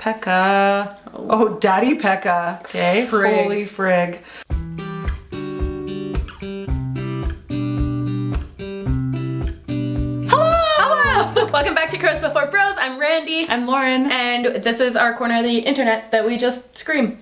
Pekka. Oh, Daddy Pekka. Okay. Frig. Holy frig. Welcome back to Crows Before Bros. I'm Randy. I'm Lauren. And this is our corner of the internet that we just scream.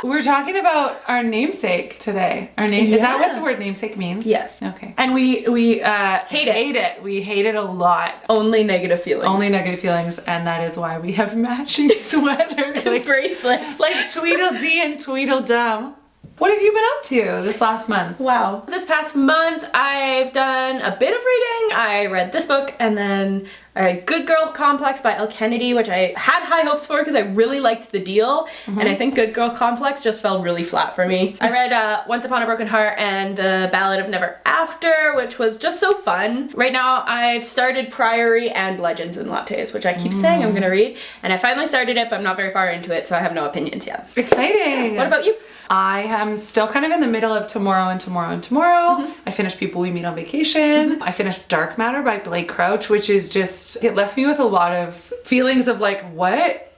We're talking about our namesake today. Our name is that what the word namesake means? Yes. Okay. And we hate it. We hate it a lot. Only negative feelings. Only negative feelings, and that is why we have matching sweaters. Like bracelets. Like Tweedledee and Tweedledum. What have you been up to this last month? Wow. This past month, I've done a bit of reading. I read this book, and then I read Good Girl Complex by Elle Kennedy, which I had high hopes for because I really liked the deal, and I think Good Girl Complex just fell really flat for me. I read Once Upon a Broken Heart and The Ballad of Never After, which was just so fun. Right now, I've started Priory and Legends and Lattes, which I keep saying I'm gonna read, and I finally started it, but I'm not very far into it, so I have no opinions yet. Exciting. What about you? I am still kind of in the middle of Tomorrow and Tomorrow and Tomorrow. I finished People We Meet on Vacation. I finished Dark Matter by Blake Crouch, which is just, it left me with a lot of feelings of like, what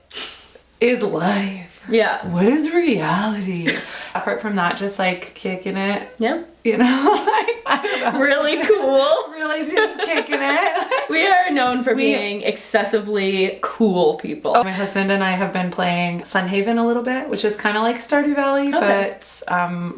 is life? Yeah. What is reality? Apart from that, just like kicking it. Yeah. You know, like, I don't know. Really cool. Really just kicking it. We are known for being excessively cool people. My husband and I have been playing Sunhaven a little bit, which is kind of like Stardew Valley, but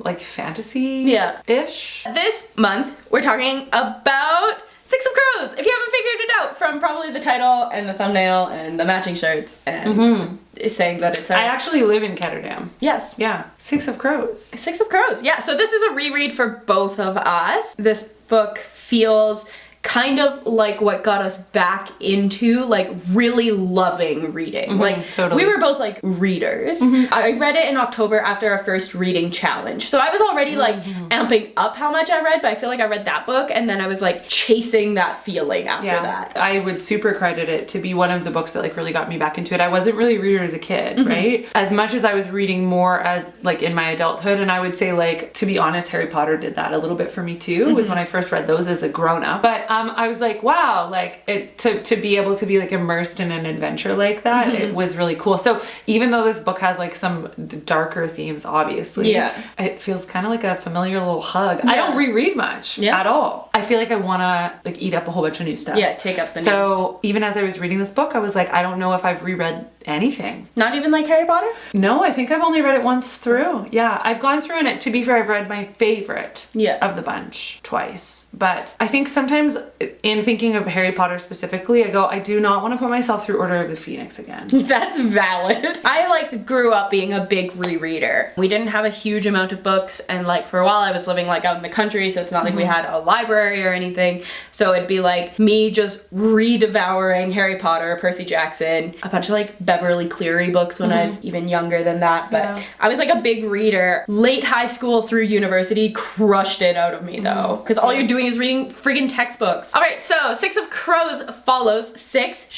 like fantasy-ish. This month, we're talking about Six of Crows, if you haven't figured it out from probably the title and the thumbnail and the matching shirts and is saying that it's I actually live in Ketterdam. Yes. Yeah. Six of Crows. Six of Crows, yeah. So this is a reread for both of us. This book feels kind of like what got us back into like really loving reading. Like totally. We were both like readers. I read it in October after our first reading challenge. So I was already like amping up how much I read, but I feel like I read that book and then I was like chasing that feeling after that. I would super credit it to be one of the books that like really got me back into it. I wasn't really a reader as a kid, right? As much as I was reading more as like in my adulthood, and I would say like, to be honest, Harry Potter did that a little bit for me too, was when I first read those as a grown up. But I was like, wow, like to be able to be like immersed in an adventure like that, it was really cool. So even though this book has like some darker themes, obviously, it feels kind of like a familiar little hug. I don't reread much at all. I feel like I want to like eat up a whole bunch of new stuff. Yeah, take up the So even as I was reading this book, I was like, I don't know if I've reread anything. Not even like Harry Potter? No, I think I've only read it once through. Yeah, I've gone through, and it, to be fair, I've read my favorite of the bunch twice. But I think sometimes in thinking of Harry Potter specifically, I go, I do not want to put myself through Order of the Phoenix again. That's valid. I like grew up being a big rereader. We didn't have a huge amount of books, and like for a while I was living like out in the country, so it's not like we had a library or anything. So it'd be like me just re-devouring Harry Potter, Percy Jackson, a bunch of like Beverly Cleary books when I was even younger than that. But I was like a big reader. Late high school through university crushed it out of me though, because all you're doing is reading friggin' textbooks. All right, so Six of Crows follows six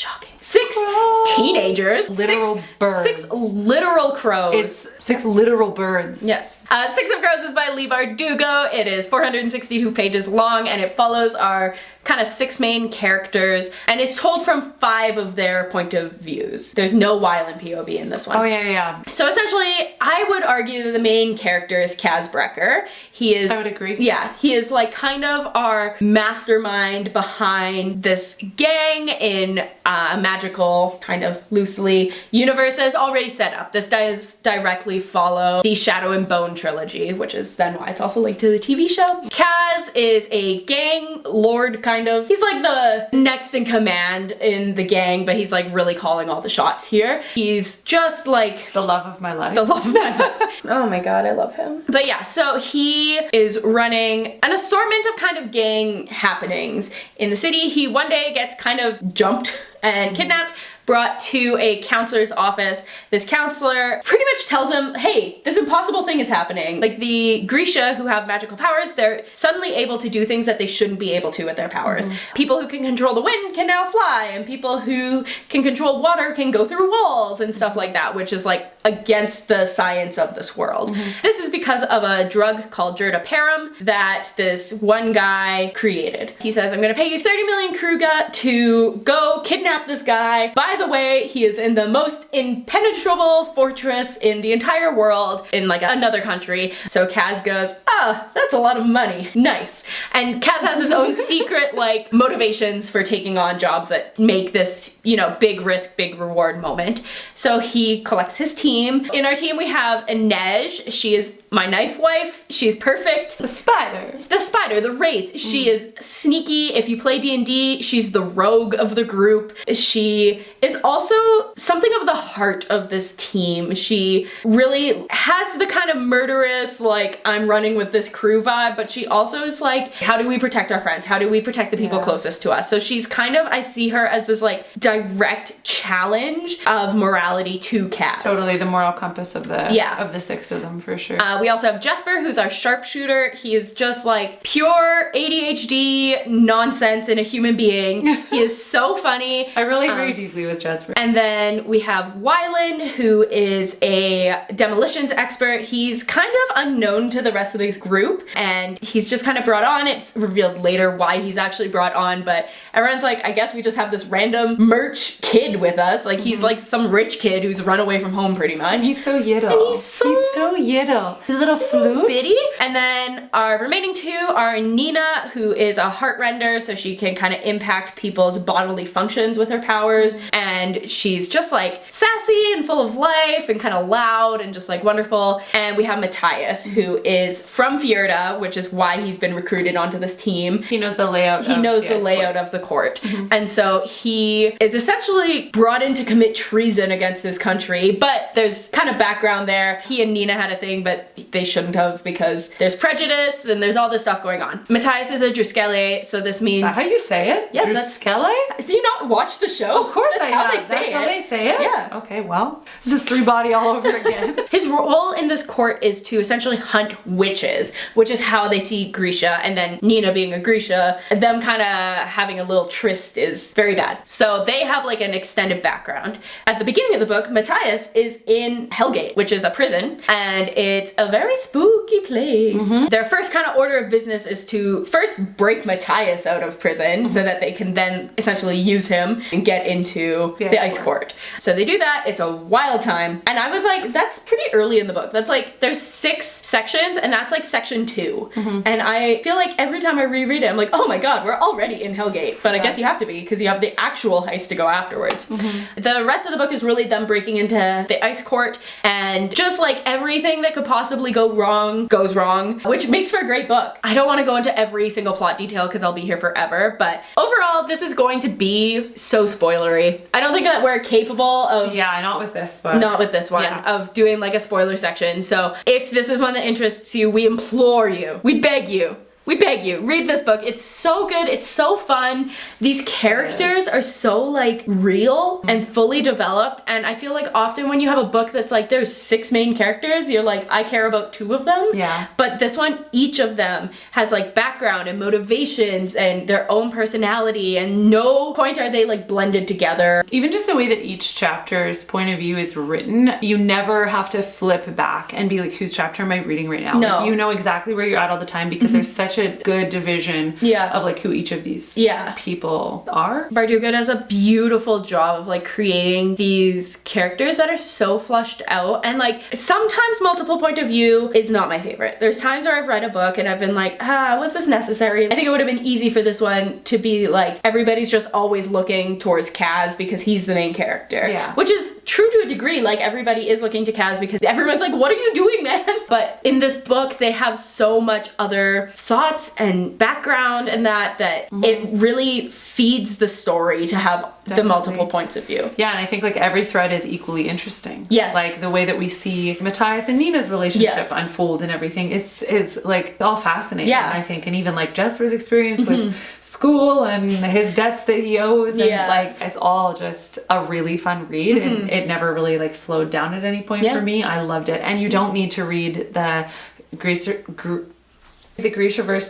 teenagers. Literal birds. Six literal crows. It's six literal birds. Yes. Six of Crows is by Leigh Bardugo. It is 462 pages long, and it follows our kind of six main characters, and it's told from 5 of their point of views. There's no Wylan POV in this one. Oh yeah. So essentially, I would argue that the main character is Kaz Brecker. He is— I would agree. Yeah, he is like kind of our mastermind behind this gang in a magical, kind of loosely, universe that is already set up. This does directly follow the Shadow and Bone trilogy, which is then why it's also linked to the TV show. Kaz is a gang lord, kind of. He's like the next in command in the gang, but he's like really calling all the shots here. He's just like the love of my life. The love of my life. Oh my god, I love him. But yeah, so he is running an assortment of kind of gang happenings in the city. He one day gets kind of jumped and kidnapped, brought to a counselor's office. This counselor pretty much tells him, hey, this impossible thing is happening. Like the Grisha, who have magical powers, they're suddenly able to do things that they shouldn't be able to with their powers. People who can control the wind can now fly, and people who can control water can go through walls and stuff like that, which is like against the science of this world. This is because of a drug called Jertaparum that this one guy created. He says, I'm gonna pay you 30 million Kruga to go kidnap this guy, buy by the way, he is in the most impenetrable fortress in the entire world, in like another country. So Kaz goes, oh, that's a lot of money. Nice. And Kaz has his own secret like motivations for taking on jobs that make this, you know, big risk, big reward moment. So he collects his team. In our team we have Inej. She is my knife wife. She's perfect. The spider. The spider, the wraith. She is sneaky. If you play D&D, she's the rogue of the group. She is also something of the heart of this team. She really has the kind of murderous, like, I'm running with this crew vibe, but she also is like, how do we protect our friends? How do we protect the people closest to us? So she's kind of, I see her as this like direct challenge of morality to Kaz. Totally the moral compass of the of the 6 of them, for sure. We also have Jesper, who's our sharpshooter. He is just like pure ADHD nonsense in a human being. He is so funny. I relate very deeply with Jesper. And then we have Wylan, who is a demolitions expert. He's kind of unknown to the rest of this group, and he's just kind of brought on. It's revealed later why he's actually brought on, but everyone's like, I guess we just have this random merch kid with us. Like, he's like some rich kid who's run away from home pretty much. He's so yiddle. And he's so yiddle. His little flute. Bitty. And then our remaining 2 are Nina, who is a heart render, so she can kind of impact people's bodily functions with her powers. And she's just like sassy and full of life and kind of loud and just like wonderful. And we have Matthias, who is from Fjerda, which is why he's been recruited onto this team. He knows the layout. He knows the layout of the court. And so he is essentially brought in to commit treason against this country, but there's kind of background there. He and Nina had a thing, but they shouldn't have because there's prejudice and there's all this stuff going on. Matthias is a Druskele, so this means... Is that how you say it? Yes, Druskele? Have you not watched the show? Of course that's I how have. That's how they say it? Yeah. Okay, well, this is 3-body all over again. His role in this court is to essentially hunt witches, which is how they see Grisha, and then Nina being a Grisha, them kind of having a little tryst is very bad. So they have like an extended background. At the beginning of the book, Matthias is in Hellgate, which is a prison, and it's a very spooky place. Their first kind of order of business is to first break Matthias out of prison so that they can then essentially use him and get into the ice court. So they do that. It's a wild time. And I was like, that's pretty early in the book. That's like, there's 6 sections and that's like section 2. And I feel like every time I reread it, I'm like, oh my god, we're already in Hellgate. But I guess you have to be because you have the actual heist to go afterwards. The rest of the book is really them breaking into the ice court, and just like everything that could possibly go wrong goes wrong, which makes for a great book. I don't want to go into every single plot detail because I'll be here forever, but overall this is going to be so spoilery. I don't think that we're capable of... Yeah, not with this one. Not with this one, of doing like a spoiler section. So if this is one that interests you, we implore you, we beg you, read this book. It's so good. It's so fun. These characters are so like real and fully developed, and I feel like often when you have a book that's like there's 6 main characters, you're like, I care about 2 of them. Yeah. But this one, each of them has like background and motivations and their own personality, and no point are they like blended together. Even just the way that each chapter's point of view is written, you never have to flip back and be like, whose chapter am I reading right now? No. Like, you know exactly where you're at all the time because there's such a good division of like who each of these people are. Bardugo does a beautiful job of like creating these characters that are so flushed out, and like sometimes multiple point of view is not my favorite. There's times where I've read a book and I've been like, was this necessary? I think it would have been easy for this one to be like everybody's just always looking towards Kaz because he's the main character. Yeah. Which is true to a degree. Like everybody is looking to Kaz because everyone's like, what are you doing, man? But in this book they have so much other thoughts and background and that it really feeds the story to have the multiple points of view. Yeah, and I think like every thread is equally interesting. Yes. Like the way that we see Matthias and Nina's relationship unfold and everything is like all fascinating, I think. And even like Jesper's experience with school and his debts that he owes, and like it's all just a really fun read, and it never really like slowed down at any point for me. I loved it. And you don't need to read the Grishaverse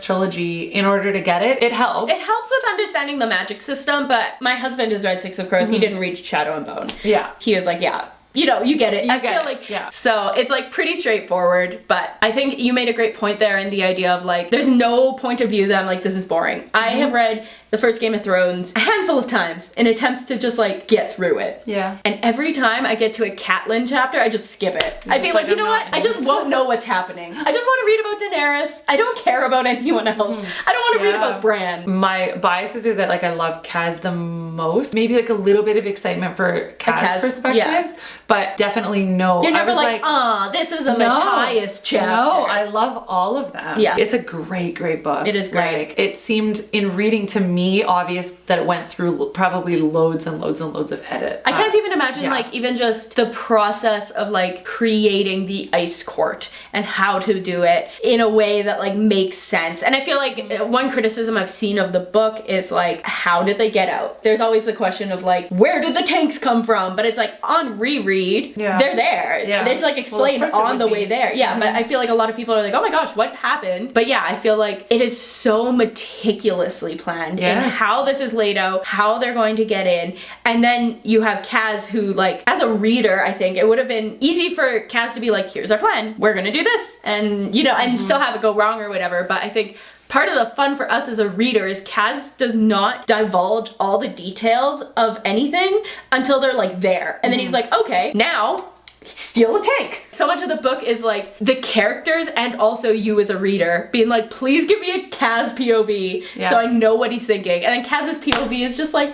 trilogy in order to get it. It helps. It helps with understanding the magic system, but my husband has read 6 of Crows. He didn't read Shadow and Bone. Yeah. He was like, you know, you get it. I feel like, so it's like pretty straightforward, but I think you made a great point there in the idea of like, there's no point of view that I'm like, this is boring. I have read the first Game of Thrones a handful of times in attempts to just like get through it. Yeah. And every time I get to a Catelyn chapter, I just skip it. I'd be like, you know what? I just won't know what's happening. I just want to read about Daenerys. I don't care about anyone else. I don't want to read about Bran. My biases are that like I love Kaz the most. Maybe like a little bit of excitement for Kaz perspectives, but definitely no. You're never like, oh, this is a Matthias chapter. No, I love all of them. Yeah. It's a great, great book. It is great. Like, it seemed in reading to me obvious that it went through probably loads and loads and loads of edit. I can't even imagine like even just the process of like creating the ice court and how to do it in a way that like makes sense. And I feel like one criticism I've seen of the book is like, how did they get out? There's always the question of like, where did the tanks come from? But it's like on reread, they're there. Yeah. It's like explained on the way there. Yeah, but I feel like a lot of people are like, oh my gosh, what happened? But yeah, I feel like it is so meticulously planned in how this is laid out, how they're going to get in. And then you have Kaz who like, as a reader, I think it would have been easy for Kaz to be like, here's our plan. We're gonna do this. And you know, and still have it go wrong or whatever. But I think part of the fun for us as a reader is Kaz does not divulge all the details of anything until they're like there. And then he's like, okay, now steal a tank. So much of the book is like the characters and also you as a reader being like, please give me a Kaz POV so I know what he's thinking. And then Kaz's POV is just like,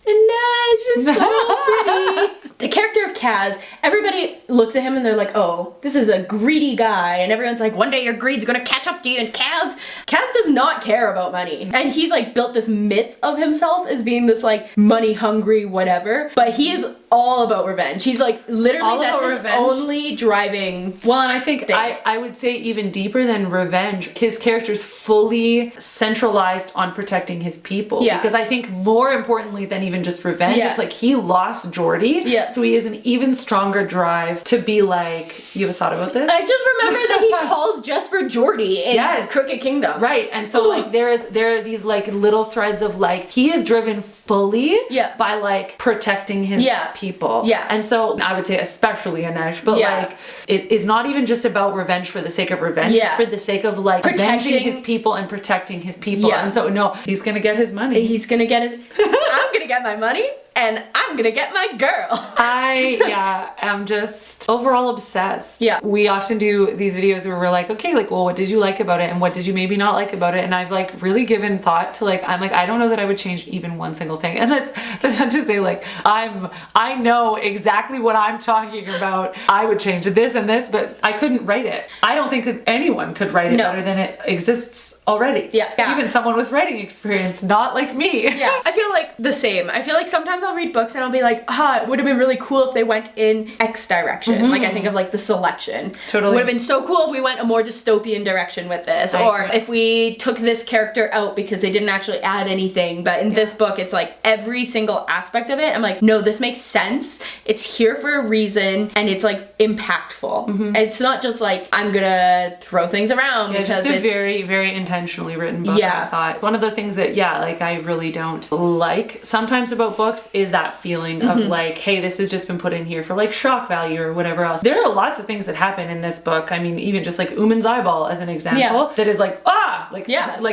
Inej is so pretty. The character of Kaz, everybody looks at him and they're like, oh, this is a greedy guy. And everyone's like, one day your greed's gonna catch up to you. And Kaz does not care about money. And he's like built this myth of himself as being this like money hungry whatever. But he is all about revenge. He's like literally that's his only driving. Well, and I think I would say even deeper than revenge, his character's fully centralized on protecting his people. Yeah. Because I think more importantly than even just revenge, it's like he lost Geordie. Yeah. So he has an even stronger drive to be like, you have a thought about this? I just remember that he calls Jesper Geordie in Crooked Kingdom. Right. And so like there are these like little threads of like he is driven fully by like protecting his people. Yeah. And so I would say especially Inej, but like it is not even just about revenge for the sake of revenge. It's for the sake of like protecting his people and protecting his people. And so no, he's gonna get his money. He's gonna get his I'm gonna get my money and I'm gonna get my girl. I am just overall obsessed. Yeah. We often do these videos where we're like, okay, like, well, what did you like about it? And what did you maybe not like about it? And I've like really given thought to like, I'm like, I don't know that I would change even one single thing. And that's not to say like, I know exactly what I'm talking about. I would change this and this, but I couldn't write it. I don't think that anyone could write it better than it exists already. Yeah. Even someone with writing experience, not like me. Yeah. I feel like the same. I feel like sometimes I'll read books and I'll be like, it would have been really cool if they went in X direction. Like I think of like The Selection. Totally. Would have been so cool if we went a more dystopian direction with this. Or if we took this character out because they didn't actually add anything. But in this book, it's like every single aspect of it. I'm like, no, this makes sense. It's here for a reason and it's like impactful. It's not just like, I'm gonna throw things around because it's very, very intentionally written book, I thought. One of the things that, like I really don't like sometimes about books is that feeling of like, hey, this has just been put in here for like shock value or whatever else. There are lots of things that happen in this book. I mean, even just like Uman's eyeball as an example that is like, like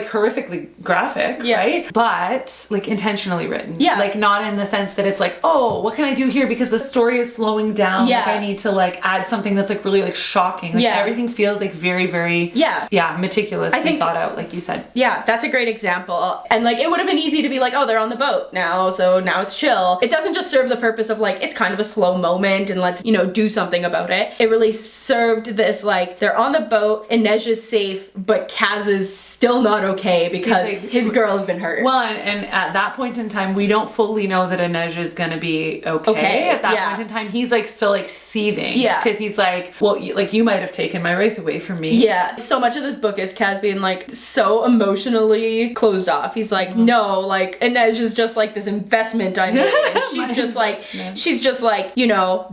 horrifically graphic, right? But like intentionally written. Yeah. Like not in the sense that it's like, oh, what can I do here because the story is slowing down. Like I need to like add something that's like really like shocking. Like everything feels like very, very meticulously thought out, like you said. Yeah, that's a great example. And like it would have been easy to be like, oh, they're on the boat now, so now it's chill. It doesn't just serve the purpose of like, it's kind of a slow moment and let's, do something about it. It really served this like, they're on the boat, Inej is safe, but Kaz is still not okay because his girl has been hurt. Well, and at that point in time, we don't fully know that Inej is gonna be okay. At that point in time, he's like still like seething. Yeah. Because he's like, well, you might have taken my wraith away from me. Yeah. So much of this book is Kaz being like so emotionally closed off. He's like, no, like Inej is just like this investment I made. And she's just like,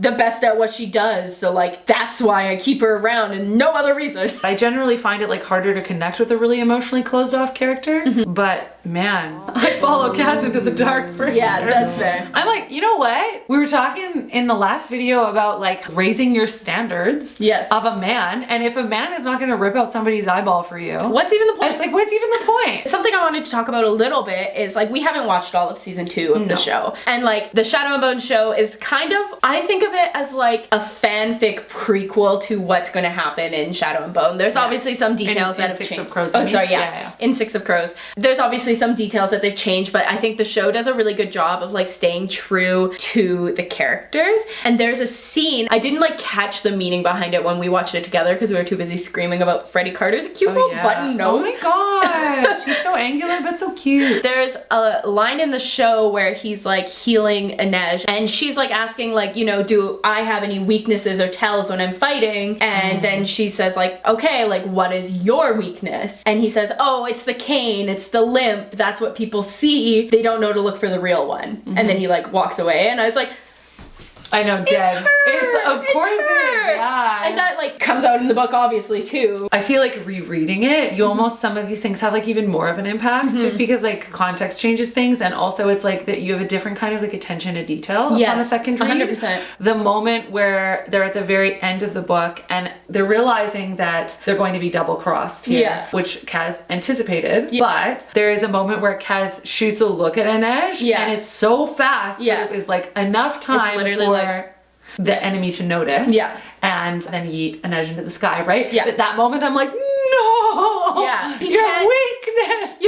the best at what she does. So like, that's why I keep her around and no other reason. I generally find it like harder to connect with a really really emotionally closed off character. But man, I follow Kaz into the dark for sure. Yeah, that's fair. I'm like, you know what? We were talking in the last video about like raising your standards of a man, and if a man is not gonna rip out somebody's eyeball for you, what's even the point? It's like, what's even the point? Something I wanted to talk about a little bit is like, we haven't watched all of season 2 of the show, and like the Shadow and Bone show is kind of, I think of it as like a fanfic prequel to what's going to happen in Shadow and Bone. There's obviously some details that have changed. Six of Crows. Oh, sorry, in Six of Crows. There's obviously some details that they've changed, but I think the show does a really good job of like staying true to the characters. And there's a scene, I didn't like catch the meaning behind it when we watched it together because we were too busy screaming about Freddie Carter's cute little button nose. Oh my gosh, she's so angular but so cute. There's a line in the show where he's like healing Inej, and she's like asking like, you know, do I have any weaknesses or tells when I'm fighting? And then she says like, okay, like what is your weakness? And he says, oh, it's the cane, it's the limp, that's what people see. They don't know to look for the real one. And then he like walks away, and I was like, I know, dead. It's of course it is. Yeah. And that like comes out in the book obviously too. I feel like rereading it, you almost, some of these things have like even more of an impact just because like context changes things, and also it's like that you have a different kind of like attention to detail on the second read. 100%. The moment where they're at the very end of the book and they're realizing that they're going to be double crossed here, which Kaz anticipated, but there is a moment where Kaz shoots a look at Inej and it's so fast that it was like enough time for the enemy to notice and then yeet Inej into the sky, right? But at that moment I'm like, no! Your weakness!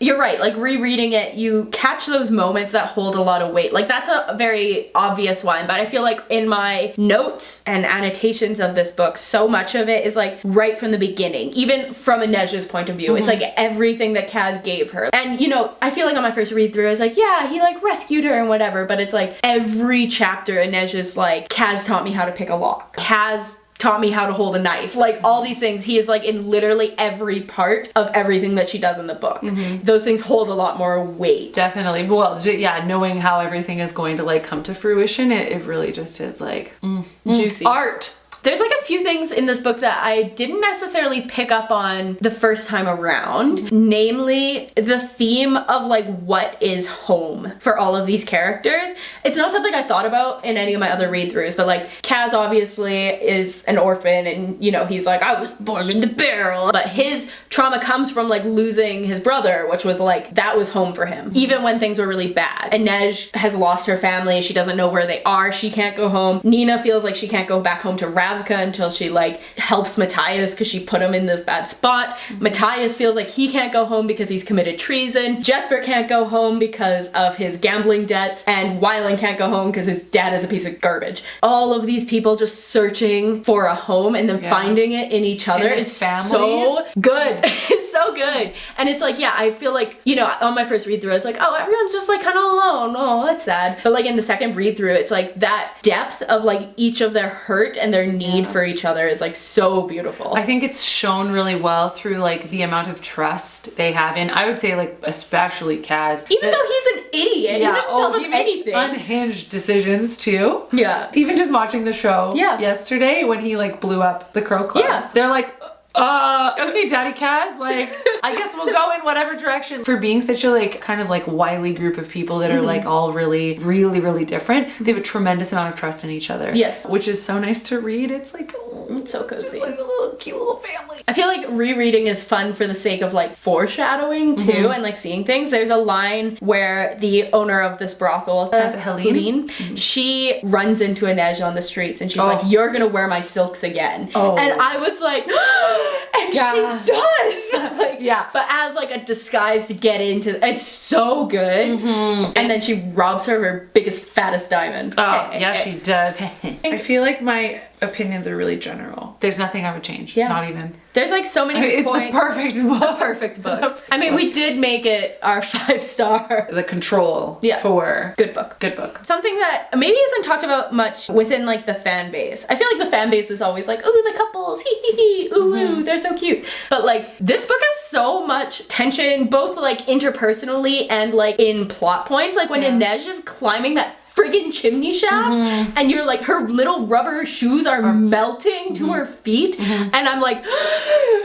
You're right. Like rereading it, you catch those moments that hold a lot of weight. Like that's a very obvious one, but I feel like in my notes and annotations of this book, so much of it is like right from the beginning, even from Inej's point of view. It's like everything that Kaz gave her. And you know, I feel like on my first read through, I was like, yeah, he like rescued her and whatever, but it's like every chapter Inej is like, Kaz taught me how to pick a lock. Kaz taught me how to hold a knife. Like all these things, he is like in literally every part of everything that she does in the book. Those things hold a lot more weight. Definitely. Well, yeah, knowing how everything is going to like come to fruition, it really just is like juicy. Art. There's like a few things in this book that I didn't necessarily pick up on the first time around, namely the theme of like what is home for all of these characters. It's not something I thought about in any of my other read-throughs, but like Kaz obviously is an orphan, and you know, he's like, I was born in the barrel, but his trauma comes from like losing his brother, which was like, that was home for him, even when things were really bad. Inej has lost her family, she doesn't know where they are, she can't go home. Nina feels like she can't go back home to Ravka until she like helps Matthias because she put him in this bad spot. Matthias feels like he can't go home because he's committed treason. Jesper can't go home because of his gambling debts, and Wylan can't go home because his dad is a piece of garbage. All of these people just searching for a home and then finding it in each other is so good. It's so good. And it's like, yeah, I feel like, you know, on my first read through I was like, oh, everyone's just like kind of alone. Oh, that's sad. But like in the second read through, it's like that depth of like each of their hurt and their need for each other is like so beautiful. I think it's shown really well through like the amount of trust they have in, I would say like especially Kaz. Even though he's an idiot, he doesn't tell them anything. Unhinged decisions too. Yeah. Even just watching the show yesterday when he like blew up the Crow Club. Yeah. They're like, okay, Daddy Kaz, like, I guess we'll go in whatever direction. For being such a like kind of like wily group of people that are like all really, really, really different, they have a tremendous amount of trust in each other. Yes. Which is so nice to read. It's like, it's so cozy. Just like a little cute little family. I feel like rereading is fun for the sake of like foreshadowing too, and like seeing things. There's a line where the owner of this brothel, Tante Helene, she runs into Inej on the streets and she's like, you're gonna wear my silks again. And I was like, and she does! Like, but as like a disguise to get into, it's so good. And then she robs her of her biggest, fattest diamond. She does. I feel like my opinions are really general. There's nothing I would change. Not even. There's like so many points. It's the perfect book. The perfect book. I mean, we did make it our 5-star. The control for good book. Good book. Something that maybe isn't talked about much within like the fan base. I feel like the fan base is always like, ooh, the couples, hee hee hee, ooh, ooh, they're so cute. But like this book has so much tension, both like interpersonally and like in plot points. Like when Inej is climbing that friggin' chimney shaft, and you're like, her little rubber shoes are melting to her feet, and I'm like, and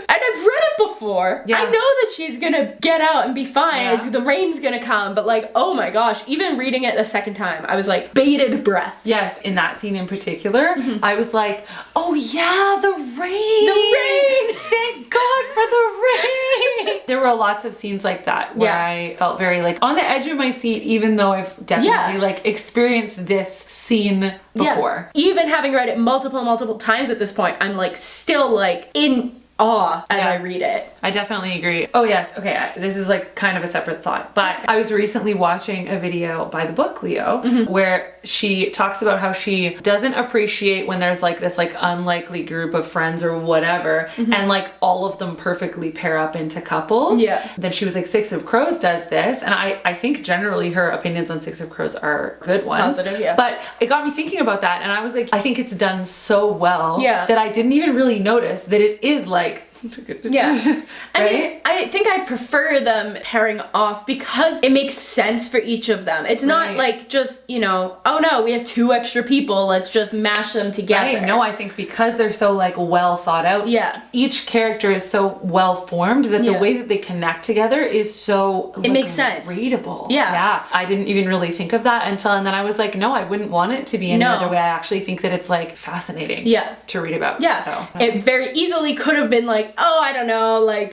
I've read it before. I know that she's gonna get out and be fine. The rain's gonna come, but like, oh my gosh, even reading it the second time, I was like, bated breath. Yes, in that scene in particular, I was like, oh yeah, the rain! The rain! Thank God for the rain! There were lots of scenes like that where I felt very like on the edge of my seat, even though I've definitely like experienced this scene before. Even having read it multiple times at this point, I'm like still like in awe as I read it. I definitely agree. Oh yes, okay, this is like kind of a separate thought, but I was recently watching a video by the book Leo where she talks about how she doesn't appreciate when there's like this like unlikely group of friends or whatever and like all of them perfectly pair up into couples. Then she was like, Six of Crows does this, and I think generally her opinions on Six of Crows are good ones. Positive, But it got me thinking about that, and I was like, I think it's done so well that I didn't even really notice that it is like I mean, I think I prefer them pairing off because it makes sense for each of them. It's not like just, you know, oh no, we have 2 extra people, let's just mash them together. No, I think because they're so like well thought out, each character is so well formed that the way that they connect together is so like, it makes sense. Readable. I didn't even really think of that until, and then I was like, no, I wouldn't want it to be any other way. I actually think that it's like fascinating to read about. So it very easily could have been like, oh, I don't know, like,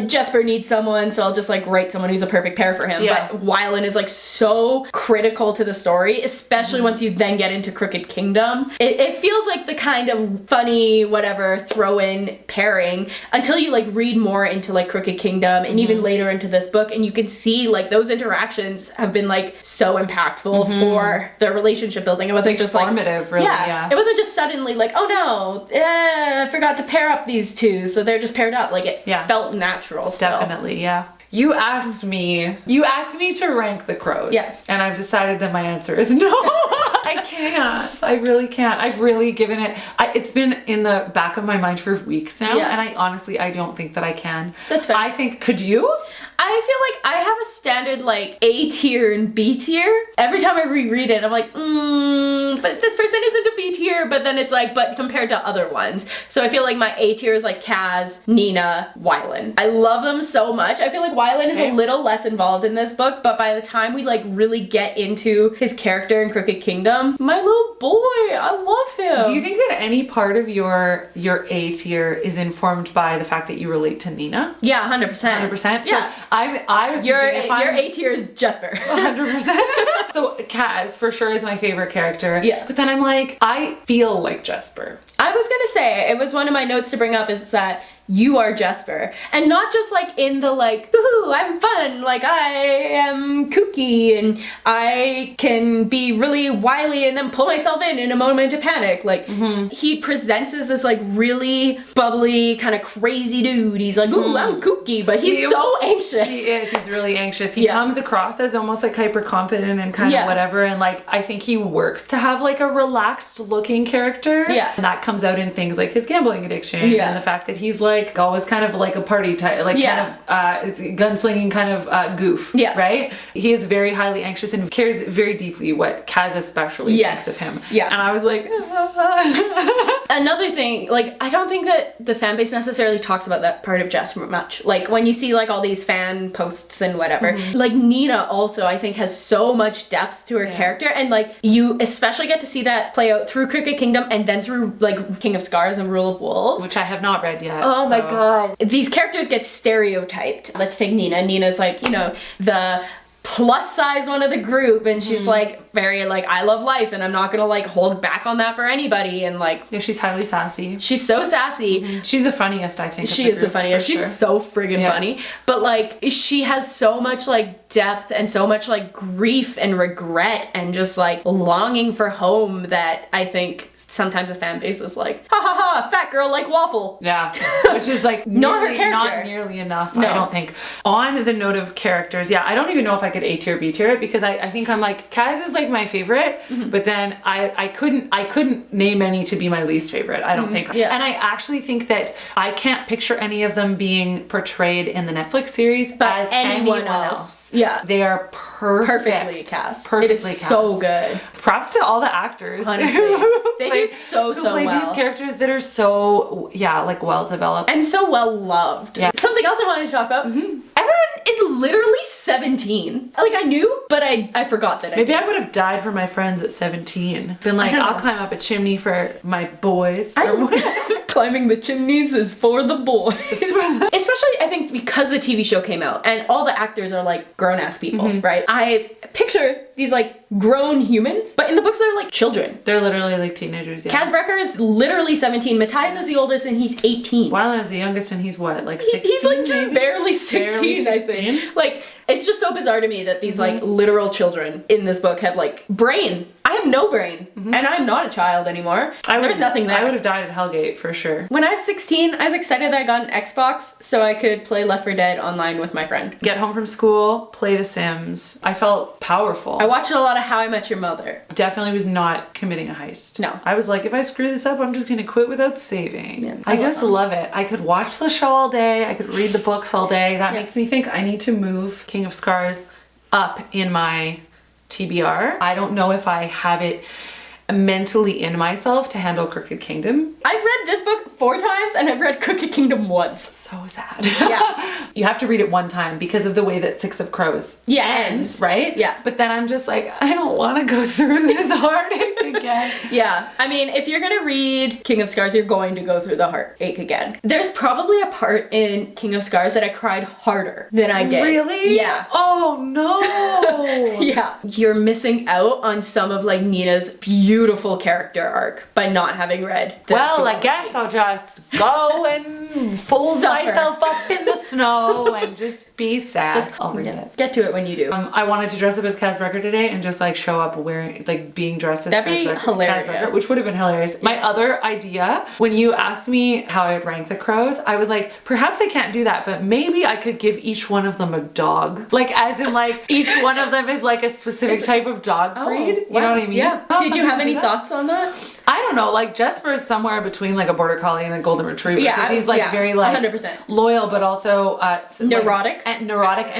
Jesper needs someone, so I'll just like write someone who's a perfect pair for him. But Wylan is like so critical to the story, especially once you then get into Crooked Kingdom. It feels like the kind of funny, whatever, throw-in pairing until you like read more into like Crooked Kingdom and even later into this book, and you can see like those interactions have been like so impactful for their relationship building. It wasn't just formative, like, really, it wasn't just suddenly like, oh no, I forgot to pair up these 2, so they're just paired up. Like it felt natural still. Definitely, You asked me to rank the crows. And I've decided that my answer is no. I can't. I really can't. I've really given it, it's been in the back of my mind for weeks now, and I don't think that I can. That's fair. I think, could you? I feel like I have a standard like A tier and B tier. Every time I reread it, I'm like, but this person isn't a B tier, but then it's like, but compared to other ones. So I feel like my A tier is like Kaz, Nina, Wylan. I love them so much. I feel like Wylan is a little less involved in this book, but by the time we like really get into his character in Crooked Kingdom, my little boy, I love him. Do you think that any part of your A tier is informed by the fact that you relate to Nina? Yeah, 100%. 100%? So I was your A tier is Jesper. 100%. So Kaz for sure is my favorite character. But then I'm like, I feel like Jesper. I was gonna say, it was one of my notes to bring up is that you are Jesper. And not just like in the like, ooh, I'm fun, like I am kooky and I can be really wily and then pull myself in a moment of panic. Like he presents as this like really bubbly, kind of crazy dude. He's like, ooh, I'm kooky, but he's so anxious. He is, he's really anxious. He comes across as almost like hyper confident and kind of whatever, and like I think he works to have like a relaxed looking character. And that comes out in things like his gambling addiction and the fact that he's like always kind of like a party type, like kind of gunslinging kind of goof, right? He is very highly anxious and cares very deeply what Kaz especially thinks of him. And I was like, another thing, like I don't think that the fan base necessarily talks about that part of Jess much. Like when you see like all these fan posts and whatever, like Nina also I think has so much depth to her character, and like you especially get to see that play out through Crooked Kingdom and then through like King of Scars and Rule of Wolves, which I have not read yet. Oh my god. These characters get stereotyped. Let's take Nina. Nina's like, you know, the plus size one of the group, and she's like very like, I love life and I'm not gonna like hold back on that for anybody, and like she's highly sassy. She's so sassy. She's the funniest, I think. She is the funniest. She's so friggin' funny, but like she has so much like depth and so much like grief and regret and just like longing for home that I think sometimes a fan base is like, ha ha ha, fat girl like waffle. Which is like not her character. Not nearly enough, I don't think. On the note of characters, I don't even know if I could A tier, B tier it, because I think I'm like, Kaz is like my favorite, but then I couldn't name any to be my least favorite, I don't think. And I actually think that I can't picture any of them being portrayed in the Netflix series as anyone else. Yeah. They are Perfectly cast. Perfectly it is cast. so good. Props to all the actors. Honestly, they do so play well. these characters that are so, like well developed. And so well loved. Yeah. Something else I wanted to talk about. Everyone is literally 17. Like I knew, but I forgot that Maybe I would have died for my friends at 17. Been like, I'll climb up a chimney for my boys. Climbing the chimneys is for the boys. Especially, I think, because the TV show came out and all the actors are like grown-ass people, right? I picture these like grown humans, but in the books they're like children. They're literally like teenagers, yeah. Kaz Brekker is literally 17. Matthias is the oldest and he's 18. Wylan is the youngest and he's what, like 16? He's like just barely 16, Barely 16? I think. Like, it's just so bizarre to me that these like literal children in this book have like brain. I have no brain, and I'm not a child anymore. There's nothing there. I would have died at Hellgate for sure. When I was 16, I was excited that I got an Xbox so I could play Left 4 Dead online with my friend. Get home from school, play The Sims. I felt powerful. I watched a lot of How I Met Your Mother. Definitely was not committing a heist. No. I was like, if I screw this up, I'm just gonna quit without saving. Yeah, I just love it. I could watch the show all day. I could read the books all day. That makes me think I need to move King of Scars up in my TBR. I don't know if I have it mentally in myself to handle Crooked Kingdom. I've read this book 4 times and I've read Crooked Kingdom once. So sad. Yeah. You have to read it one time because of the way that Six of Crows ends, right? Yeah. But then I'm just like, I don't want to go through this heartache again. Yeah. I mean, if you're gonna read King of Scars, you're going to go through the heartache again. There's probably a part in King of Scars that I cried harder than I did. Really? Yeah. Oh no. Yeah. You're missing out on some of like Nina's beautiful character arc by not having read the I guess I'll just go and fold myself up in the snow and just be sad. I'll read it. Get to it when you do. I wanted to dress up as Kaz Brekker today and just like show up wearing, like being dressed as That'd be hilarious. Kaz Brekker, which would have been hilarious. My other idea, when you asked me how I would rank the crows, I was like, perhaps I can't do that, but maybe I could give each one of them a dog. Like as in like each one of them is like a specific type of dog breed. You know what I mean? Yeah. Did you have any thoughts on that? I don't know, like Jesper is somewhere between like a border collie and a golden retriever. Yeah, he's like very like 100% loyal, but also neurotic and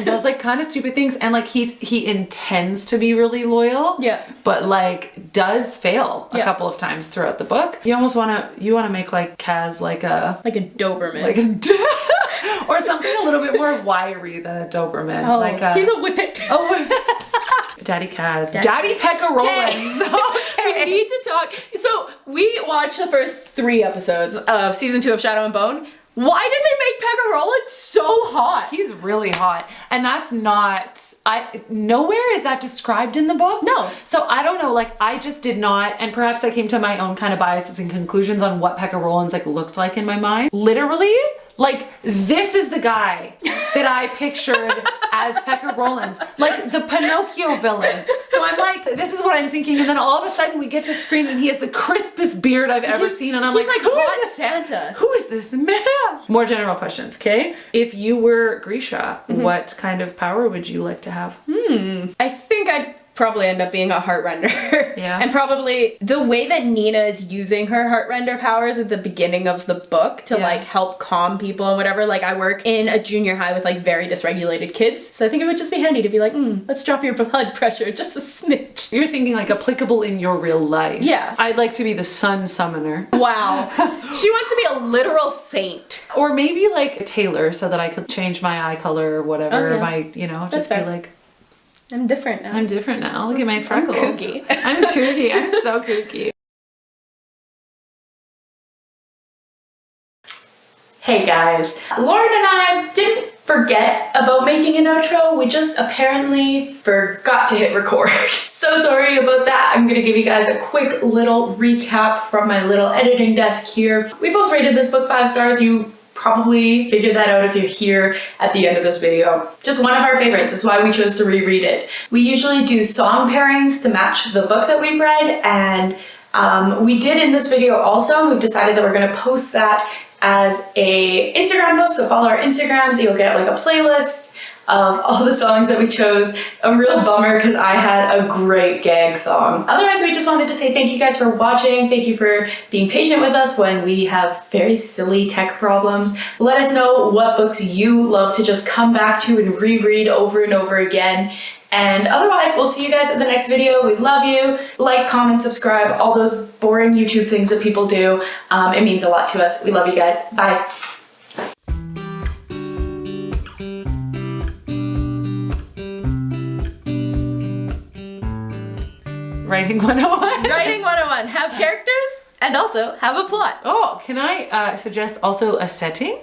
does like kind of stupid things, and like he intends to be really loyal. Yeah. But like does fail a couple of times throughout the book. You almost wanna make like Kaz like a Doberman. Like a or something a little bit more wiry than a Doberman. Oh, like he's a whippet. Daddy Kaz. Daddy Peccarolans. Okay. We need to talk. So we watched the first 3 episodes of season 2 of Shadow and Bone. Why did they make Peccarolan so hot? He's really hot. And that's not, nowhere is that described in the book. No. So I don't know, like I just did not, and perhaps I came to my own kind of biases and conclusions on what Peccarolans like looked like in my mind. Literally, like this is the guy that I pictured as Peccarolans, like the Pinocchio villain. So I'm like, this is what I'm thinking, and then all of a sudden we get to screen and he has the crispest beard I've ever seen, and I'm like, who is this Santa? Who is this man? More general questions, okay? If you were Grisha, what kind of power would you like to have? I think I'd probably end up being a heartrender. Yeah. And probably the way that Nina is using her heartrender powers at the beginning of the book to like help calm people and whatever. Like I work in a junior high with like very dysregulated kids. So I think it would just be handy to be like, let's drop your blood pressure just a smidge. You're thinking like applicable in your real life. Yeah. I'd like to be the sun summoner. Wow. She wants to be a literal saint. Or maybe like a tailor so that I could change my eye color or whatever. That's just fair. be like, I'm different now. I'm different now. Look at my freckles. I'm kooky. I'm kooky. I'm so kooky. Hey guys, Lauren and I didn't forget about making an outro, we just apparently forgot to hit record. So sorry about that. I'm gonna give you guys a quick little recap from my little editing desk here. We both rated this book 5 stars. You probably figured that out if you're here at the end of this video. Just one of our favorites, it's why we chose to reread it. We usually do song pairings to match the book that we've read, and we did in this video also. We've decided that we're gonna post that as a Instagram post, so follow our Instagrams, you'll get like a playlist of all the songs that we chose. A real bummer because I had a great gag song. Otherwise, we just wanted to say thank you guys for watching. Thank you for being patient with us when we have very silly tech problems. Let us know what books you love to just come back to and reread over and over again. And otherwise, we'll see you guys in the next video. We love you. Like, comment, subscribe, all those boring YouTube things that people do. It means a lot to us. We love you guys. Bye. Writing 101. Writing 101. Have characters and also have a plot. Oh, can I suggest also a setting?